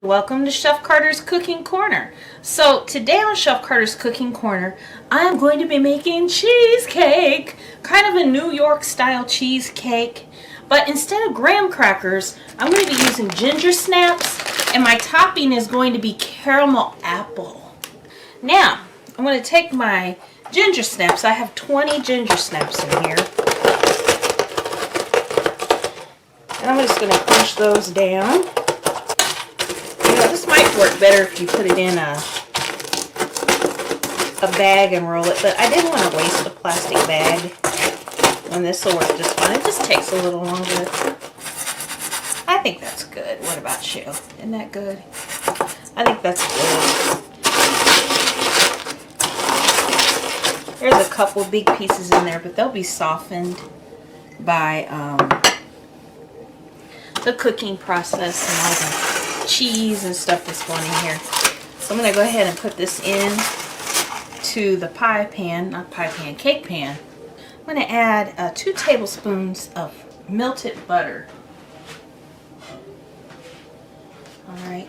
Welcome to Chef Carter's Cooking Corner. So today on Chef Carter's Cooking Corner, I'm going to be making cheesecake, kind of a New York style cheesecake. But instead of graham crackers, I'm going to be using ginger snaps, and my topping is going to be caramel apple. Now, I'm going to take my ginger snaps. I have 20 ginger snaps in here. And I'm just going to crunch those down. This might work better if you put it in a bag and roll it, but I didn't want to waste a plastic bag, and this will work just fine. It just takes a little longer. I think that's good. What about you? Isn't that good? I think that's good. There's a couple big pieces in there, but they'll be softened by the cooking process and all the cheese and stuff that's going in here. So I'm going to go ahead and put this in to the cake pan. I'm going to add 2 tablespoons of melted butter. Alright.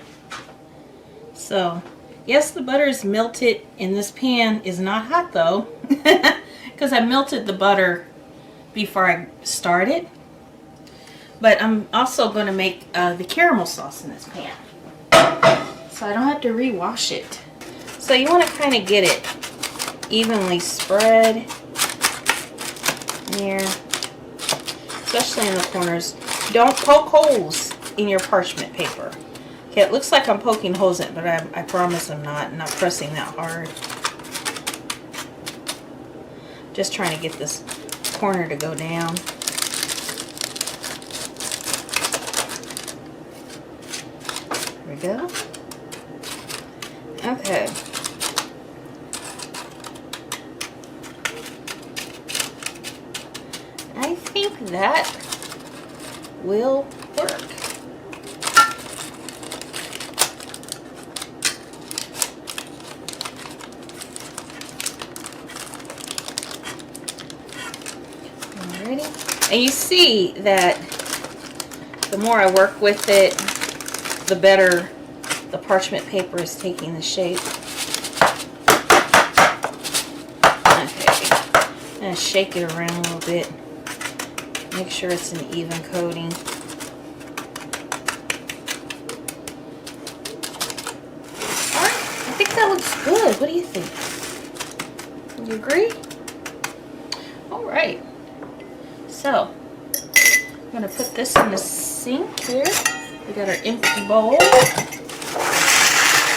So, yes, the butter is melted, and this pan is not hot though, because I melted the butter before I started. But I'm also going to make the caramel sauce in this pan, so I don't have to rewash it. So you want to kind of get it evenly spread there, especially in the corners. Don't poke holes in your parchment paper. Okay, it looks like I'm poking holes in it, but I promise I'm not. I'm not pressing that hard. Just trying to get this corner to go down. Go. Okay. I think that will work. Alrighty. And you see that the more I work with it, the better the parchment paper is taking the shape. Okay, I'm going to shake it around a little bit. Make sure it's an even coating. Alright, I think that looks good. What do you think? Do you agree? Alright, so I'm going to put this in the sink here. We got our empty bowl.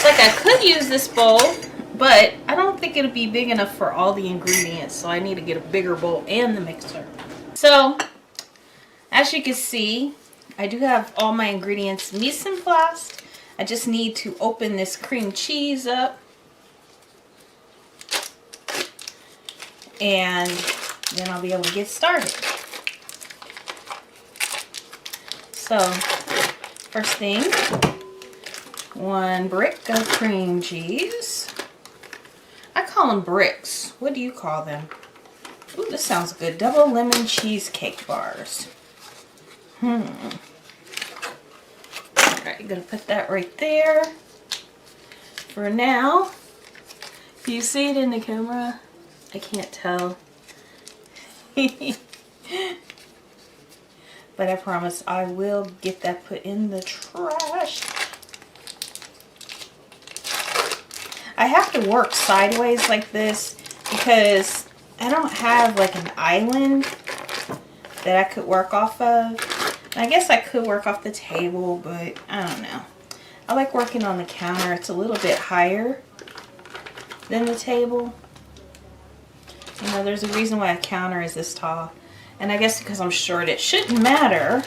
Like, I could use this bowl, but I don't think it'll be big enough for all the ingredients, so I need to get a bigger bowl and the mixer. So, as you can see, I do have all my ingredients mise en place. I just need to open this cream cheese up, and then I'll be able to get started. So, first thing, 1 brick of cream cheese. I call them bricks. What do you call them? Ooh, this sounds good. Double lemon cheesecake bars. Alright, I'm going to put that right there. For now, do you see it in the camera? I can't tell. But I promise I will get that put in the trash. I have to work sideways like this because I don't have like an island that I could work off of. I guess I could work off the table, but I don't know. I like working on the counter. It's a little bit higher than the table. You know, there's a reason why a counter is this tall. And I guess because I'm short, it shouldn't matter.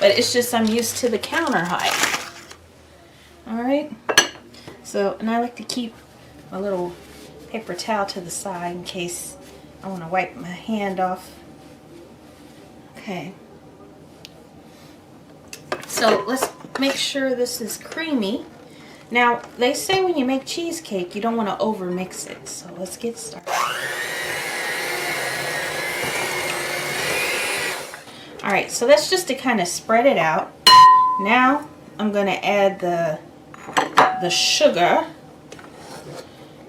But it's just I'm used to the counter height. Alright. So, and I like to keep my little paper towel to the side in case I want to wipe my hand off. Okay. So, let's make sure this is creamy. Now, they say when you make cheesecake, you don't want to over mix it. So, let's get started. Alright, so that's just to kind of spread it out. Now, I'm going to add the sugar.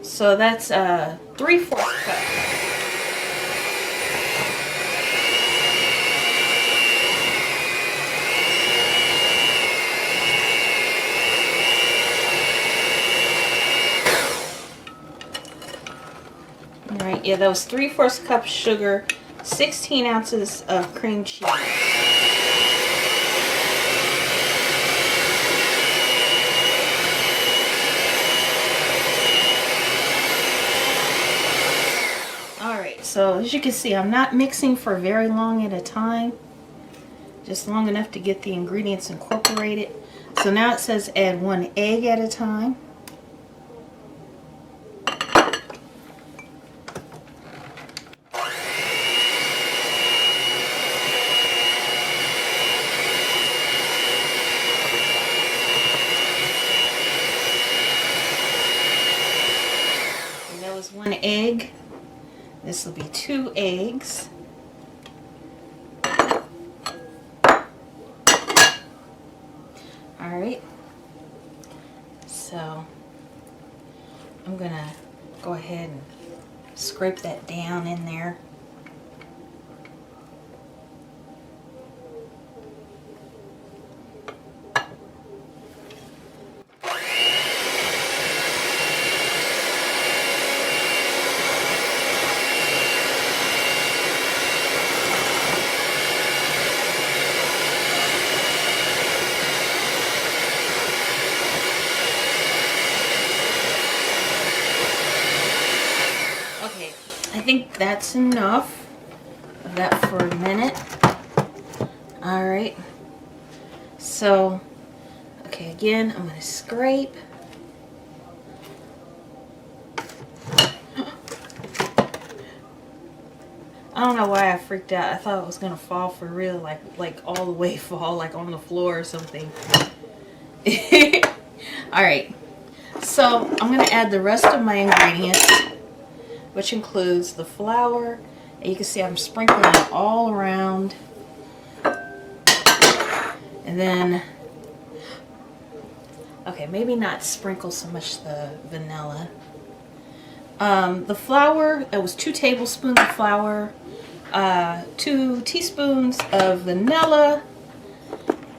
So that's 3/4 cup. All right, yeah, that was 3/4 cup sugar, 16 ounces of cream cheese. So as you can see, I'm not mixing for very long at a time, just long enough to get the ingredients incorporated. So now it says add 1 egg at a time. And that was 1 egg. This will be 2 eggs. Alright, so I'm going to go ahead and scrape that down in there. I think that's enough of that for a minute. Alright, so, okay, again, I'm going to scrape. I don't know why I freaked out. I thought it was going to fall for real, like all the way fall, like on the floor or something. Alright, so I'm going to add the rest of my ingredients, which includes the flour. And you can see I'm sprinkling it all around. And then, okay, maybe not sprinkle so much the vanilla. The flour, it was 2 tablespoons of flour, 2 teaspoons of vanilla,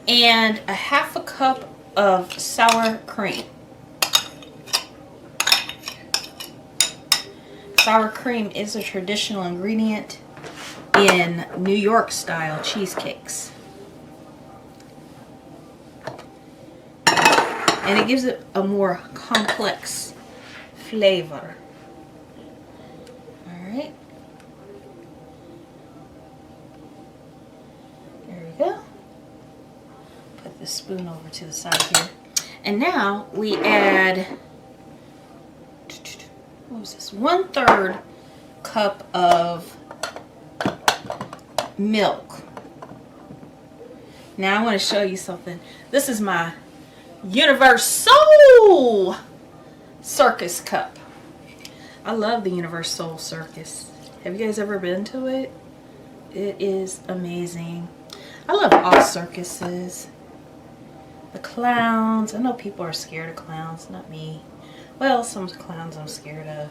and a 1/2 cup of sour cream. Sour cream is a traditional ingredient in New York style cheesecakes. And it gives it a more complex flavor. Alright. There we go. Put the spoon over to the side here. And now we add, what was this? 1/3 cup of milk. Now I want to show you something. This is my Universal Circus cup. I love the Universal Circus. Have you guys ever been to it? It is amazing. I love all circuses. The clowns. I know people are scared of clowns, not me. Well, some clowns I'm scared of.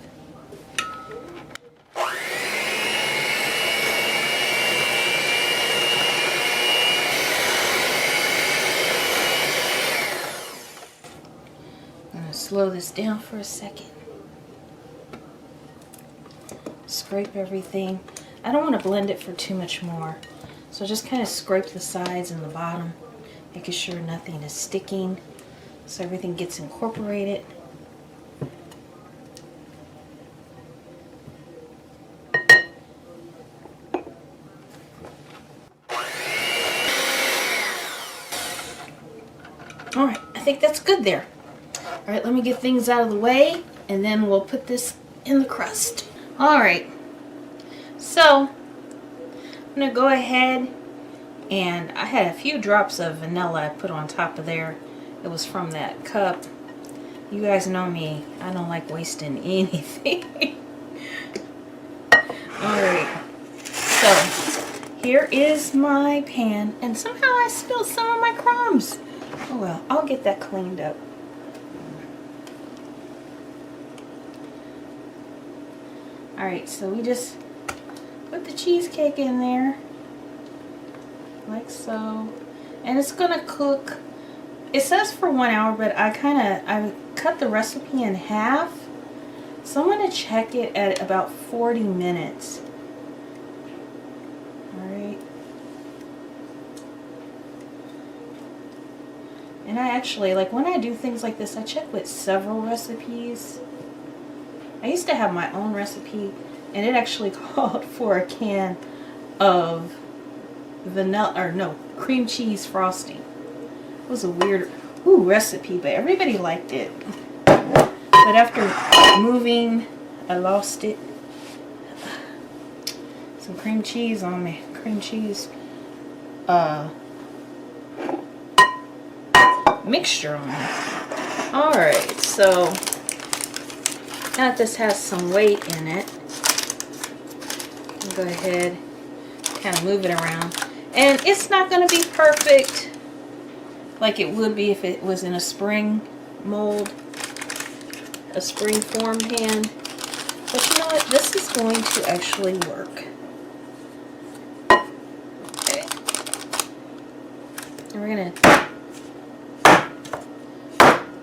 I'm going to slow this down for a second. Scrape everything. I don't want to blend it for too much more. So just kind of scrape the sides and the bottom, making sure nothing is sticking so everything gets incorporated. Alright, I think that's good there. Alright, let me get things out of the way and then we'll put this in the crust. Alright, so I'm going to go ahead and I had a few drops of vanilla I put on top of there. It was from that cup. You guys know me, I don't like wasting anything. Alright, so here is my pan and somehow I spilled some of my crumbs Oh well, I'll get that cleaned up. Alright, so we just put the cheesecake in there, like so. And it's gonna cook, it says for 1 hour, but I cut the recipe in half. So I'm gonna check it at about 40 minutes. Alright. And I actually, like when I do things like this, I check with several recipes. I used to have my own recipe, and it actually called for a can of vanilla, or no, cream cheese frosting. It was a weird recipe, but everybody liked it. But after moving, I lost it. Some cream cheese on me. Cream cheese mixture on me. Alright, so now that this has some weight in it, I'll go ahead, kind of move it around. And it's not going to be perfect like it would be if it was in a spring mold, a spring form pan. But you know what? This is going to actually work. Okay. And we're going to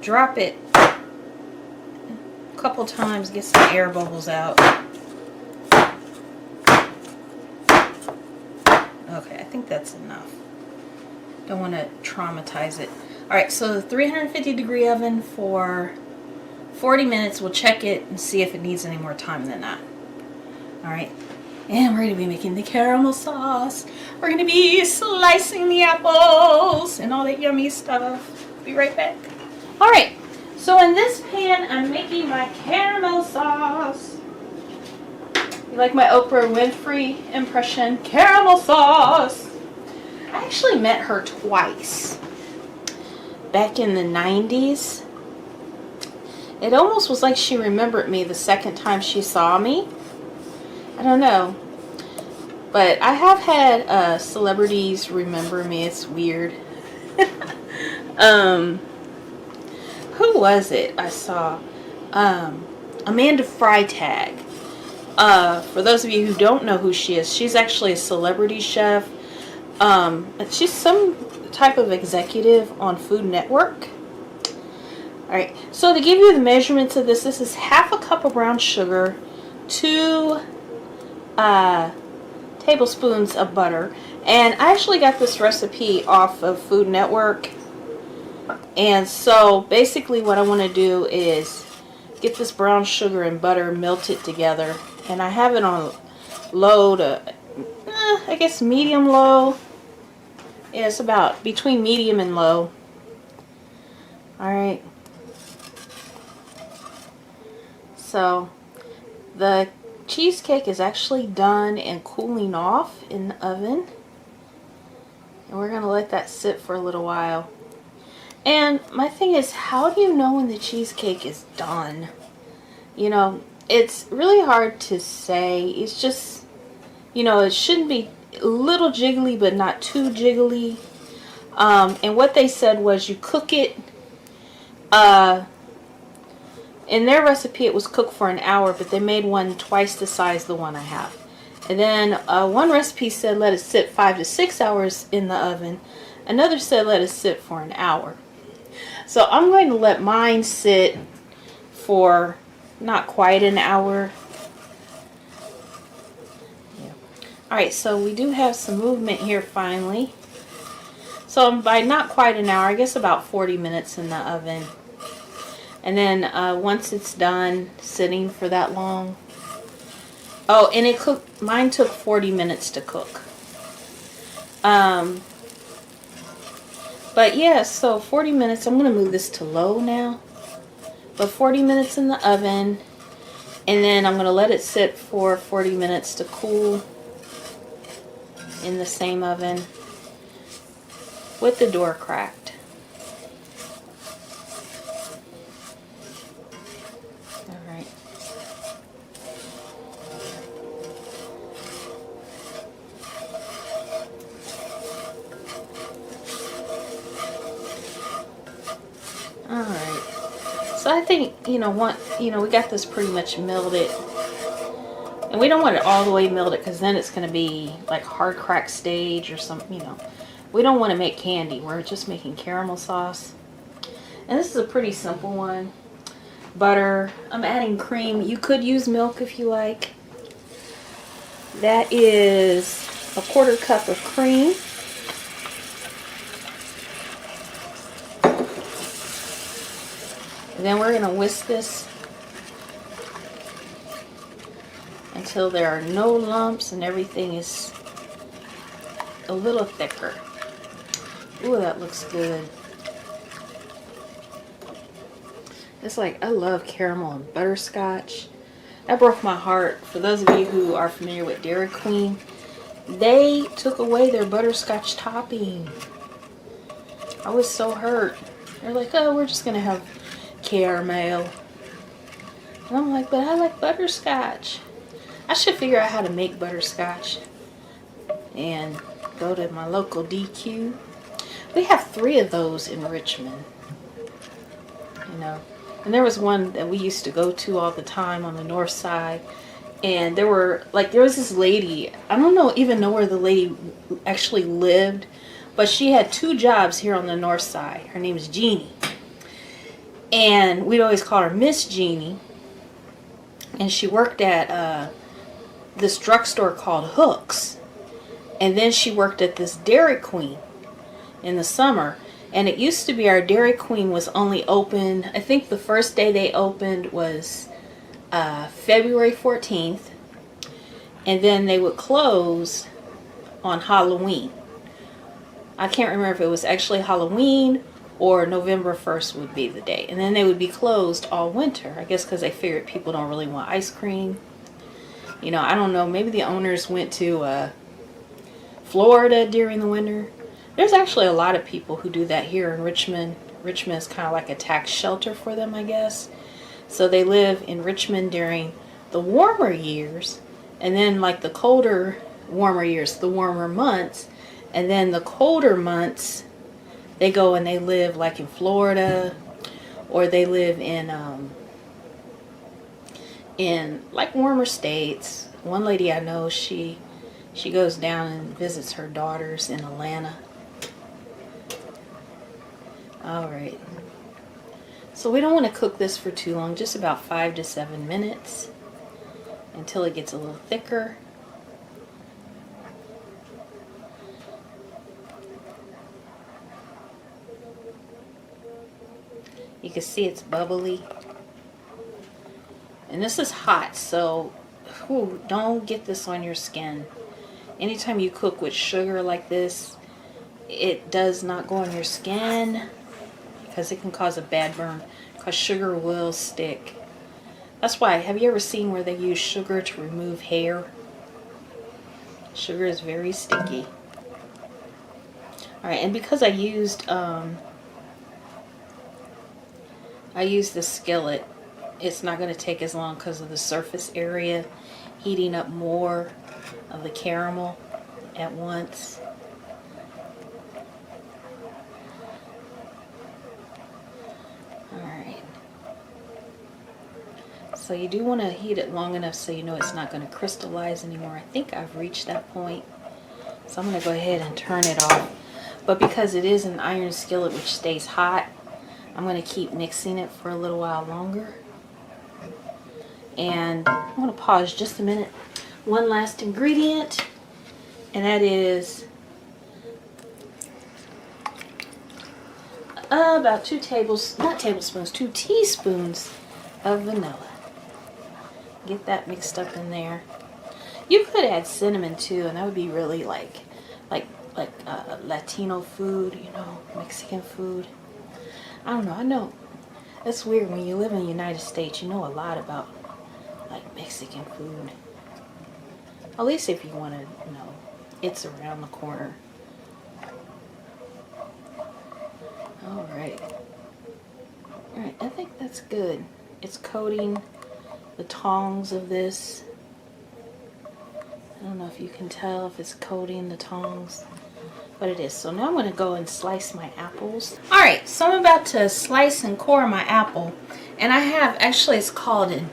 drop it a couple times, get some air bubbles out. Okay, I think that's enough. Don't want to traumatize it. Alright, so the 350-degree oven for 40 minutes. We'll check it and see if it needs any more time than that. Alright, and we're going to be making the caramel sauce. We're going to be slicing the apples and all that yummy stuff. Be right back. Alright, so in this pan, I'm making my caramel sauce. You like my Oprah Winfrey impression? Caramel sauce! I actually met her twice. Back in the 90s. It almost was like she remembered me the second time she saw me. I don't know. But I have had celebrities remember me. It's weird. Who was it I saw? Amanda Freitag. For those of you who don't know who she is, she's actually a celebrity chef. She's some type of executive on Food Network. Alright, so to give you the measurements of this is half a cup of brown sugar, 2 tablespoons of butter. And I actually got this recipe off of Food Network. And so basically what I want to do is get this brown sugar and butter melted together. And I have it on low to, I guess medium low. Yeah, it's about between medium and low. Alright. So the cheesecake is actually done and cooling off in the oven. And we're going to let that sit for a little while. And my thing is, how do you know when the cheesecake is done? You know, it's really hard to say. It's just, you know, it shouldn't be a little jiggly, but not too jiggly. And what they said was you cook it, in their recipe it was cooked for an hour, but they made one twice the size the one I have. And then one recipe said let it sit 5 to 6 hours in the oven. Another said let it sit for an hour. So I'm going to let mine sit for not quite an hour. Yeah. Alright, so we do have some movement here finally. So by not quite an hour, I guess about 40 minutes in the oven. And then once it's done sitting for that long. Oh, and it cooked, mine took 40 minutes to cook. But yeah, so 40 minutes, I'm going to move this to low now. But 40 minutes in the oven. And then I'm going to let it sit for 40 minutes to cool in the same oven with the door cracked. Alright. Alright. So I think, we got this pretty much melted. And we don't want it all the way melted because then it's going to be like hard crack stage or something, We don't want to make candy. We're just making caramel sauce. And this is a pretty simple one. Butter. I'm adding cream. You could use milk if you like. That is a 1/4 cup of cream. And then we're going to whisk this until there are no lumps and everything is a little thicker. Ooh, that looks good. It's like, I love caramel and butterscotch. That broke my heart. For those of you who are familiar with Dairy Queen, they took away their butterscotch topping. I was so hurt. They're like, oh, we're just going to have caramel. And I'm like, but I like butterscotch. I should figure out how to make butterscotch and go to my local DQ. We have 3 of those in Richmond. And there was one that we used to go to all the time on the north side. And there was this lady, I don't even know where the lady actually lived, but she had 2 jobs here on the north side. Her name is Jeannie. And we'd always call her Miss Jeannie. And she worked at this drugstore called Hooks. And then she worked at this Dairy Queen in the summer. And it used to be our Dairy Queen was only open, I think the first day they opened was February 14th. And then they would close on Halloween. I can't remember if it was actually Halloween or November 1st would be the day. And then they would be closed all winter. I guess because they figured people don't really want ice cream. I don't know. Maybe the owners went to Florida during the winter. There's actually a lot of people who do that here in Richmond. Richmond is kind of like a tax shelter for them, I guess. So they live in Richmond during the warmer years. And then like the colder, warmer years, the warmer months. And then the colder months, they go and they live like in Florida. Or they live in like warmer states. One lady I know, she goes down and visits her daughters in Atlanta. Alright. So we don't want to cook this for too long, just about 5 to 7 minutes until it gets a little thicker. You can see it's bubbly. And this is hot, so don't get this on your skin. Anytime you cook with sugar like this, it does not go on your skin because it can cause a bad burn, because sugar will stick. That's why, have you ever seen where they use sugar to remove hair? Sugar is very sticky. Alright, and because I used the skillet, it's not going to take as long because of the surface area heating up more of the caramel at once. Alright. So you do want to heat it long enough so you know it's not going to crystallize anymore. I think I've reached that point. So I'm going to go ahead and turn it off. But because it is an iron skillet which stays hot, I'm going to keep mixing it for a little while longer. And I'm going to pause just a minute. One last ingredient, and that is about 2 teaspoons of vanilla. Get that mixed up in there. You could add cinnamon too, and that would be really like Latino food, Mexican food. I don't know. I know it's weird when you live in the United States. You know a lot about like Mexican food. At least if you want to know, it's around the corner. Alright. Alright, I think that's good. It's coating the tongs of this. I don't know if you can tell if it's coating the tongs what it is. So now I'm going to go and slice my apples. Alright, so I'm about to slice and core my apple. And I have, actually it's called an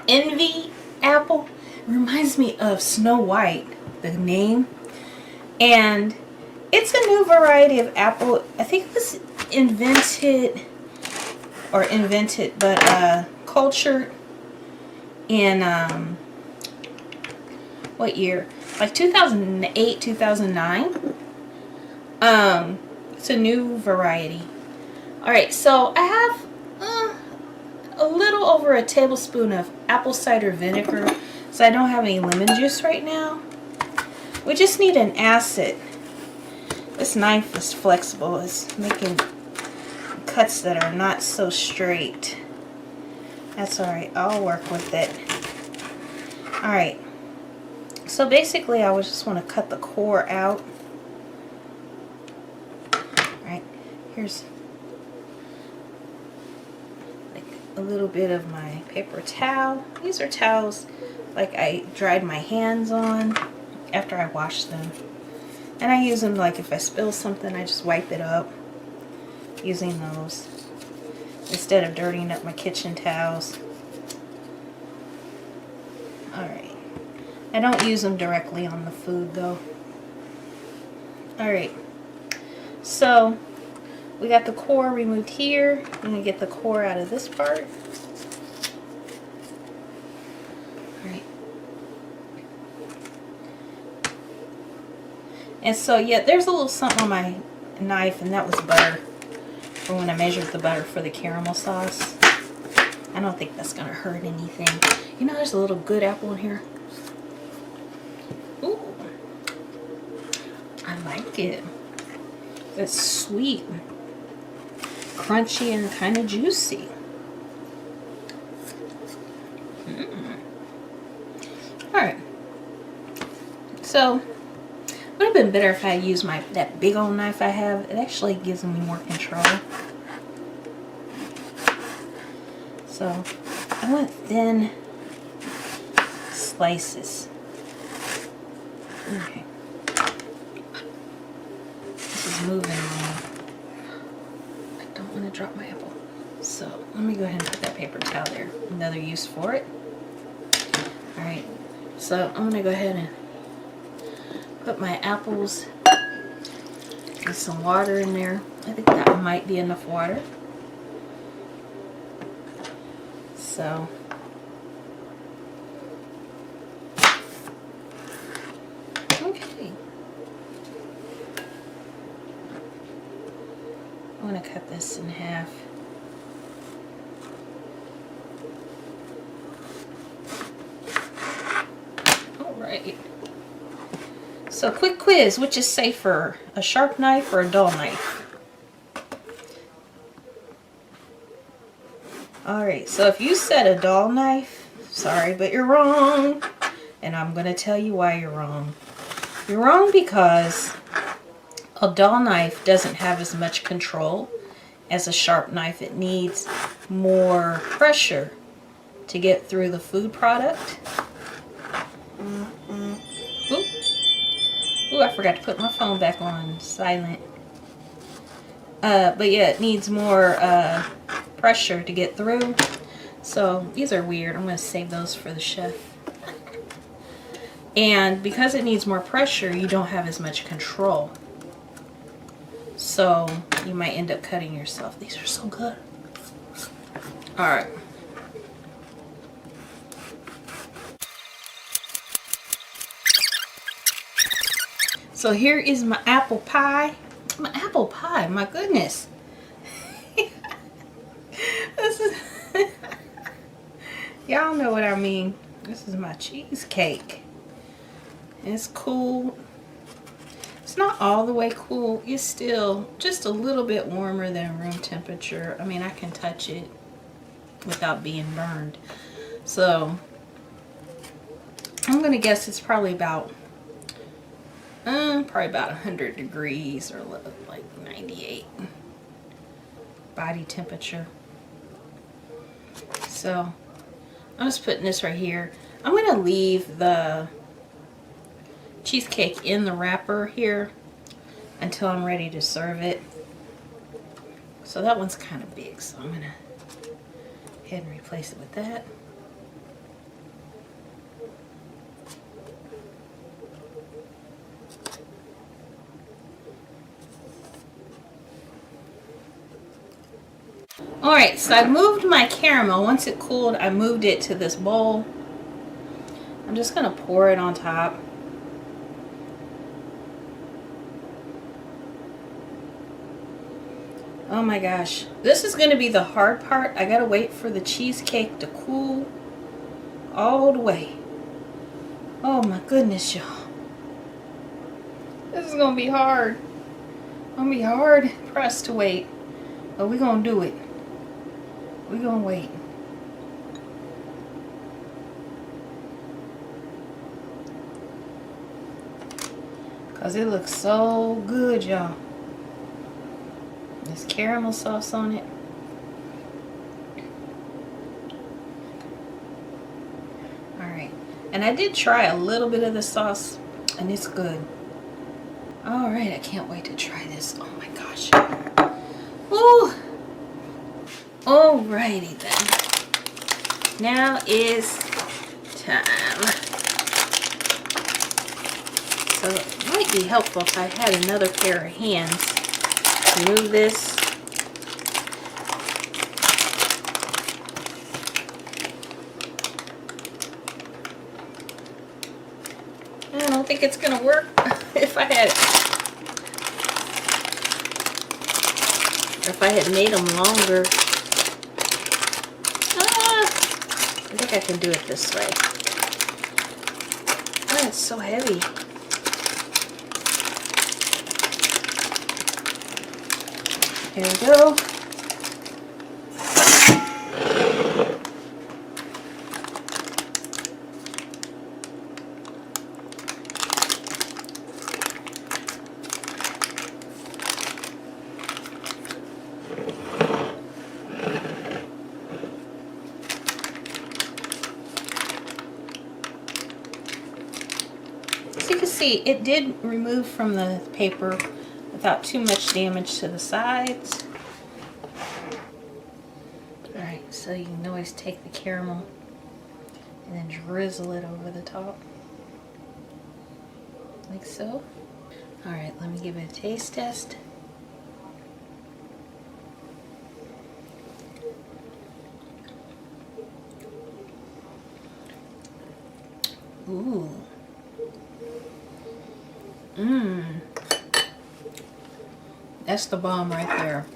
Envy apple. It reminds me of Snow White, the name. And it's a new variety of apple. I think it was cultured in, what year? Like 2008, 2009. It's a new variety. Alright, so I have a little over a tablespoon of apple cider vinegar. So I don't have any lemon juice right now. We just need an acid. This knife is flexible. It's making cuts that are not so straight. That's alright. I'll work with it. Alright. So basically I would just want to cut the core out. Alright. Here's like a little bit of my paper towel. These are towels like I dried my hands on after I washed them. And I use them like if I spill something, I just wipe it up using those instead of dirtying up my kitchen towels. Alright. I don't use them directly on the food though. Alright. So we got the core removed here. I'm going to get the core out of this part. Alright. And so yeah, there's a little something on my knife, and that was butter for when I measured the butter for the caramel sauce. I don't think that's gonna hurt anything. You know, there's a little good apple in here. Ooh, I like it. It's sweet, crunchy, and kind of juicy. Alright, so it would have been better if I had used that big old knife I have. It actually gives me more control. So I want thin slices. Okay. This is moving wrong. I don't want to drop my apple. So let me go ahead and put that paper towel there. Another use for it. Alright. So I'm going to go ahead and put my apples and some water in there. I think that might be enough water. So okay. I'm going to cut this in half. Alright. So quick quiz, which is safer, a sharp knife or a dull knife? Alright, so if you said a dull knife, sorry, but you're wrong. And I'm going to tell you why you're wrong. You're wrong because a dull knife doesn't have as much control as a sharp knife. It needs more pressure to get through the food product. Ooh, I forgot to put my phone back on silent. But yeah, it needs more pressure to get through. So these are weird. I'm going to save those for the chef. And because it needs more pressure, you don't have as much control. So you might end up cutting yourself. These are so good. Alright. So here is my apple pie. My apple pie, my goodness. This is y'all know what I mean. This is my cheesecake. It's cool. It's not all the way cool. It's still just a little bit warmer than room temperature. I mean, I can touch it without being burned. So I'm gonna guess it's probably about 100 degrees or like 98 body temperature. So I'm just putting this right here. I'm going to leave the cheesecake in the wrapper here until I'm ready to serve it. So that one's kind of big, so I'm gonna go ahead and replace it with that. Alright, so I moved my caramel. Once it cooled, I moved it to this bowl. I'm just going to pour it on top. Oh my gosh. This is going to be the hard part. I got to wait for the cheesecake to cool all the way. Oh my goodness, y'all. This is going to be hard. It's going to be hard for us to wait. But we're going to do it. We're going to wait. Because it looks so good, y'all. There's caramel sauce on it. Alright. And I did try a little bit of the sauce, and it's good. Alright, I can't wait to try this. Oh my gosh. Woo! Alrighty then. Now is time. So it might be helpful if I had another pair of hands to move this. I don't think it's gonna work if I had made them longer. I think I can do it this way. Oh, it's so heavy. Here we go. As you can see, it did remove from the paper without too much damage to the sides. Alright, so you can always take the caramel and then drizzle it over the top. Like so. Alright, let me give it a taste test. Ooh. Mmm. That's the bomb right there.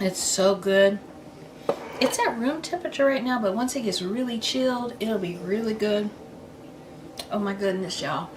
It's so good. It's at room temperature right now, but once it gets really chilled, it'll be really good. Oh my goodness, y'all.